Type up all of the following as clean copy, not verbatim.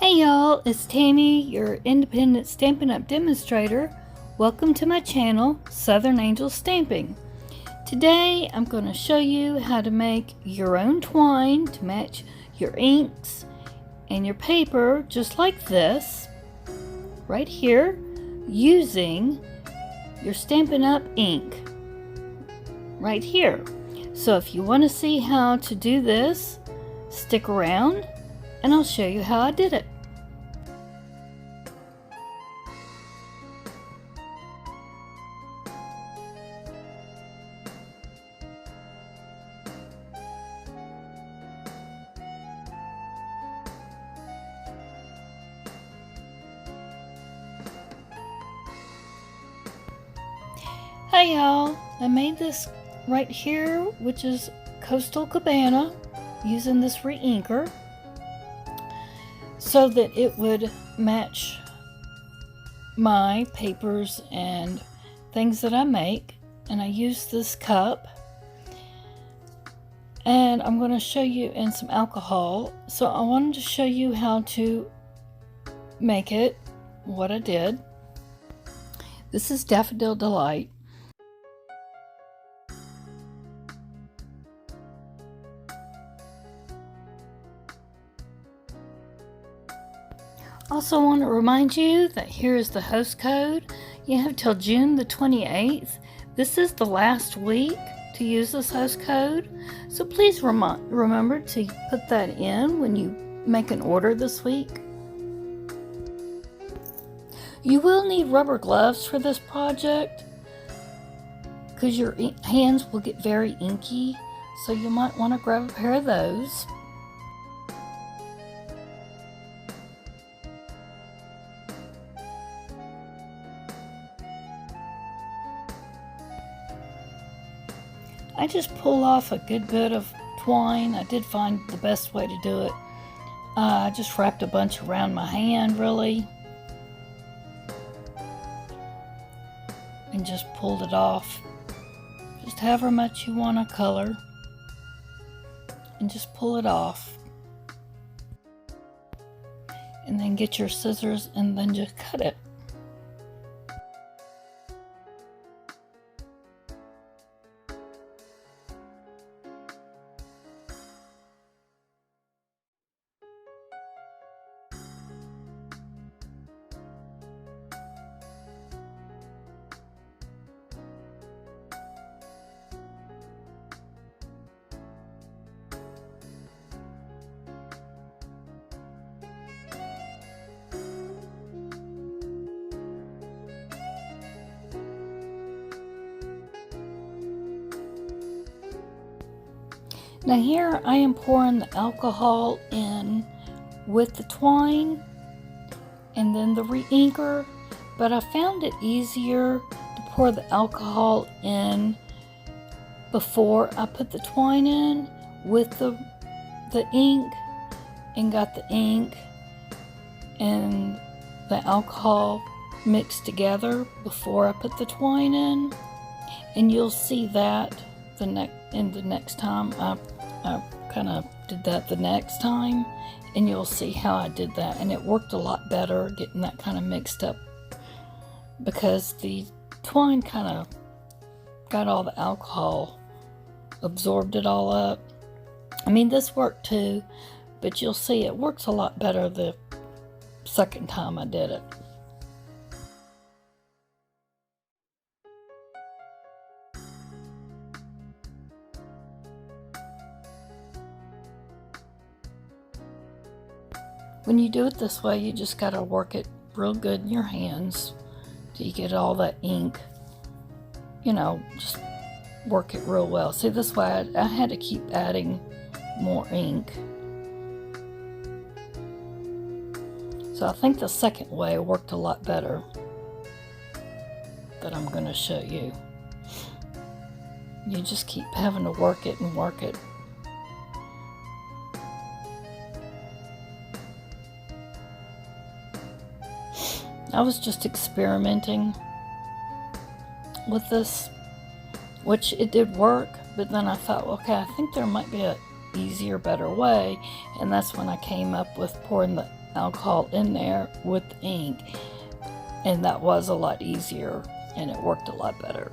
Hey y'all, it's Tammy, your independent Stampin' Up demonstrator. Welcome to my channel, Southern Angels Stamping. Today I'm going to show you how to make your own twine to match your inks and your paper just like this, right here, using your Stampin' Up ink, right here. So if you want to see how to do this, stick around and I'll show you how I did it. Hey y'all, I made this right here, which is Coastal Cabana, using this re-inker so that it would match my papers and things that I make. And I use this cup, and I'm going to show you in some alcohol. So I wanted to show you how to make it, what I did. This is Daffodil Delight. Also want to remind you that here is the host code. You have till June the 28th. This is the last week to use this host code. So please remember to put that in when you make an order this week. You will need rubber gloves for this project because your hands will get very inky. So you might want to grab a pair of those. I just pull off a good bit of twine. I did find the best way to do it. I just wrapped a bunch around my hand, really, and just pulled it off. Just however much you want to color, and just pull it off. And then get your scissors and then just cut it. Now here I am pouring the alcohol in with the twine and then the re-inker, but I found it easier to pour the alcohol in before I put the twine in with the ink, and got the ink and the alcohol mixed together before I put the twine in. And you'll see that the next time I kind of did that the next time, and you'll see how I did that, and it worked a lot better getting that kind of mixed up because the twine kind of got all the alcohol, absorbed it all up. I mean, this worked too, but you'll see it works a lot better the second time I did it. When you do it this way, you just got to work it real good in your hands till you get all that ink. You know, just work it real well. See, this way I had to keep adding more ink. So I think the second way worked a lot better that I'm going to show you. You just keep having to work it and work it. I was just experimenting with this, which it did work, but then I thought, okay, I think there might be a easier, better way, and that's when I came up with pouring the alcohol in there with the ink, and that was a lot easier and it worked a lot better.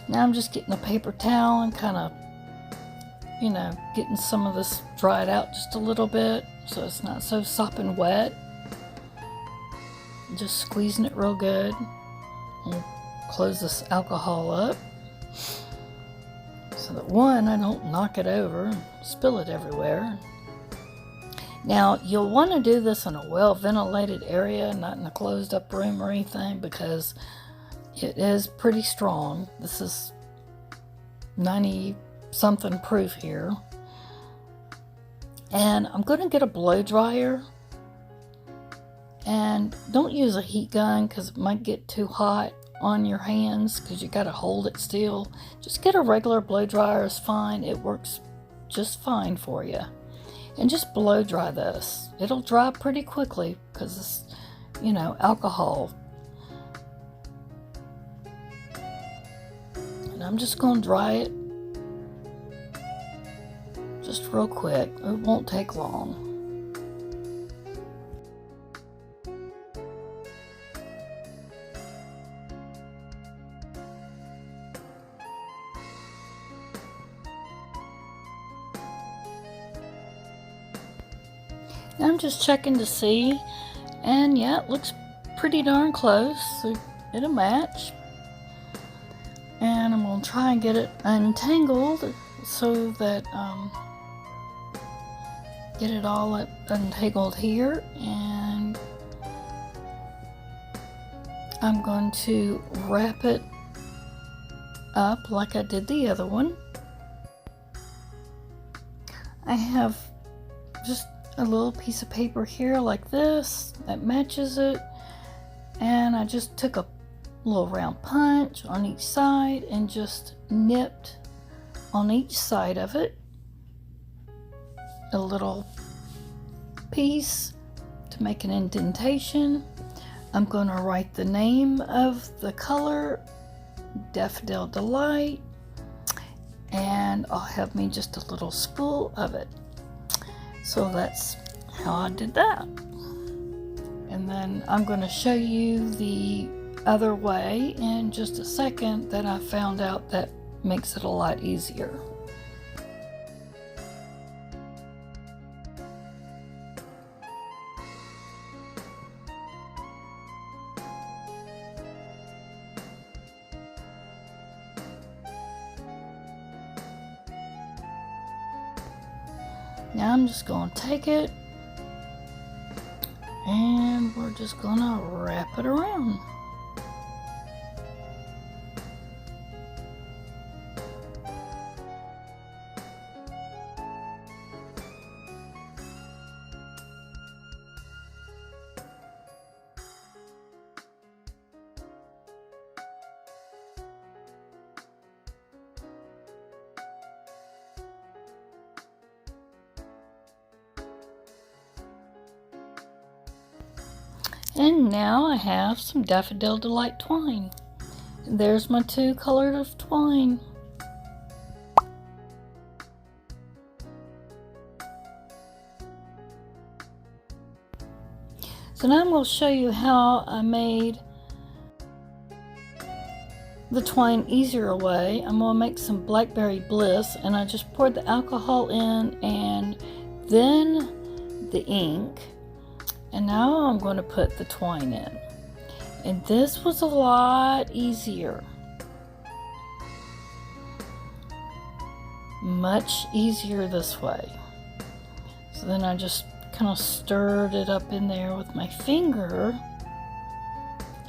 Now I'm just getting a paper towel and kind of, you know, getting some of this dried out just a little bit so it's not so sopping wet. Just squeezing it real good. We'll close this alcohol up so that, one, I don't knock it over and spill it everywhere. Now you'll want to do this in a well ventilated area, not in a closed up room or anything, because it is pretty strong. This is 90 something proof here. And I'm going to get a blow dryer. And don't use a heat gun because it might get too hot on your hands because you got to hold it still. Just get a regular blow dryer is fine. It works just fine for you. And just blow dry this. It'll dry pretty quickly because it's, you know, alcohol. And I'm just going to dry it just real quick. It won't take long. Now I'm just checking to see, and yeah, it looks pretty darn close. So it'll match. And I'm going to try and get it untangled so that, get it all untangled here. And I'm going to wrap it up like I did the other one. I have just a little piece of paper here like this that matches it. And I just took a little round punch on each side and just nipped on each side of it a little piece to make an indentation. I'm going to write the name of the color, Daffodil Delight, and I'll have me just a little spool of it. So that's how I did that. And then I'm going to show you the other way in just a second that I found out that makes it a lot easier. Now I'm just going to take it and we're just going to wrap it around. And now I have some Daffodil Delight twine. And there's my two colors of twine. So now I'm going to show you how I made the twine easier way. I'm going to make some Blackberry Bliss, and I just poured the alcohol in and then the ink And now I'm going to put the twine in. And this was a lot easier. Much easier this way. So then I just kind of stirred it up in there with my finger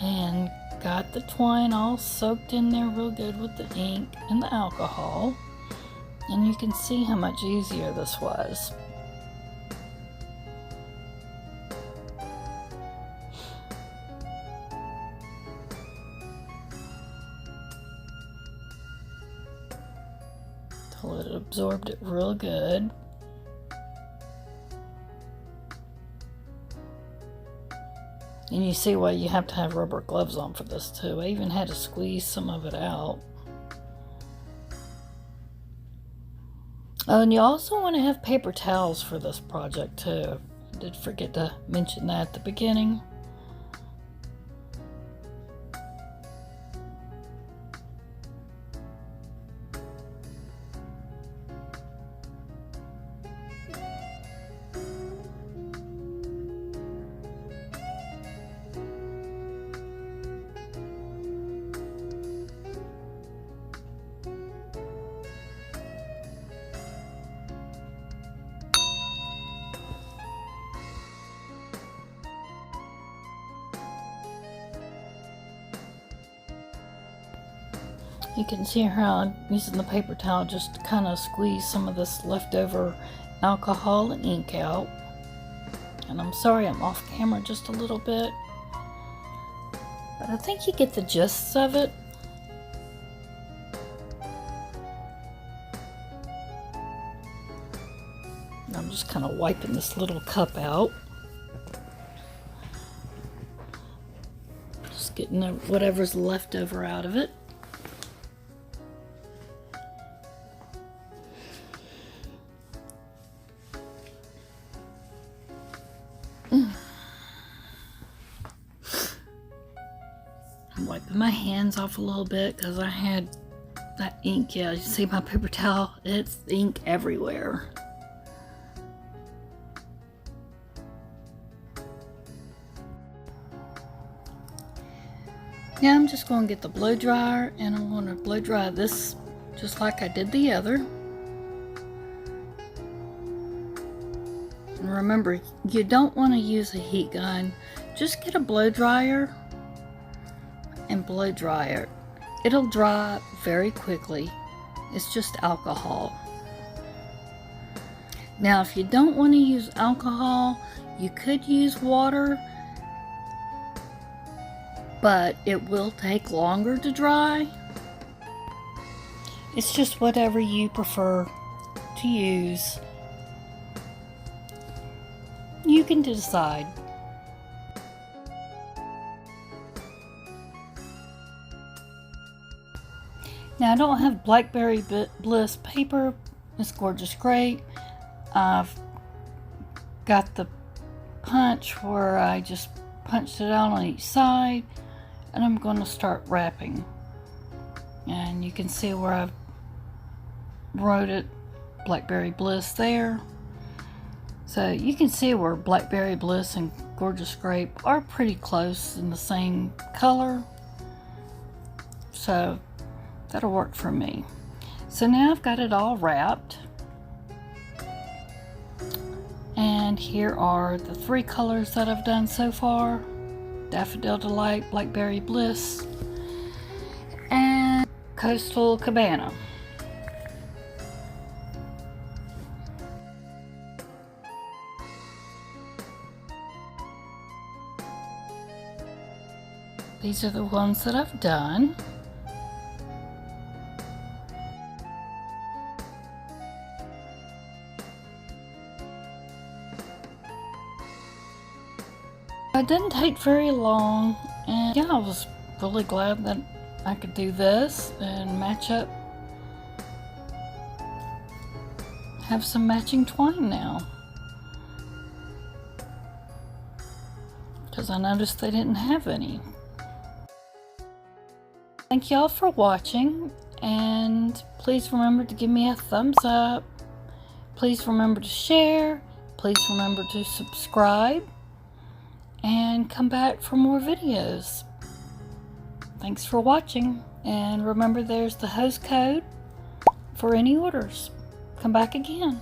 and got the twine all soaked in there real good with the ink and the alcohol. And you can see how much easier this was. So it absorbed it real good. And you see why you have to have rubber gloves on for this too. I even had to squeeze some of it out. Oh, and you also want to have paper towels for this project too. I did forget to mention that at the beginning. You can see how I'm using the paper towel just to kind of squeeze some of this leftover alcohol and ink out. And I'm sorry I'm off camera just a little bit, but I think you get the gist of it. And I'm just kind of wiping this little cup out. Just getting whatever's left over out of it. I'm wiping my hands off a little bit because I had that ink. Yeah, you see my paper towel? It's ink everywhere. Now I'm just going to get the blow dryer and I'm going to blow dry this just like I did the other. And remember, you don't want to use a heat gun. Just get a blow dryer and blow dry it. It'll dry very quickly. It's just alcohol. Now, if you don't want to use alcohol, you could use water, but it will take longer to dry. It's just whatever you prefer to use. You can decide. Now, I don't have Blackberry Bliss paper. It's gorgeous great. I've got the punch where I just punched it out on each side, and I'm going to start wrapping. And you can see where I've wrote it, Blackberry Bliss there. So you can see where Blackberry Bliss and Gorgeous Grape are pretty close in the same color. So that'll work for me. So now I've got it all wrapped. And here are the 3 colors that I've done so far. Daffodil Delight, Blackberry Bliss, and Coastal Cabana. These are the ones that I've done. It didn't take very long, and yeah, I was really glad that I could do this and match up, have some matching twine now, because I noticed they didn't have any. Thank y'all for watching, and please remember to give me a thumbs up. Please remember to share. Please remember to subscribe. and come back for more videos. Thanks for watching, and remember there's the host code for any orders. Come back again.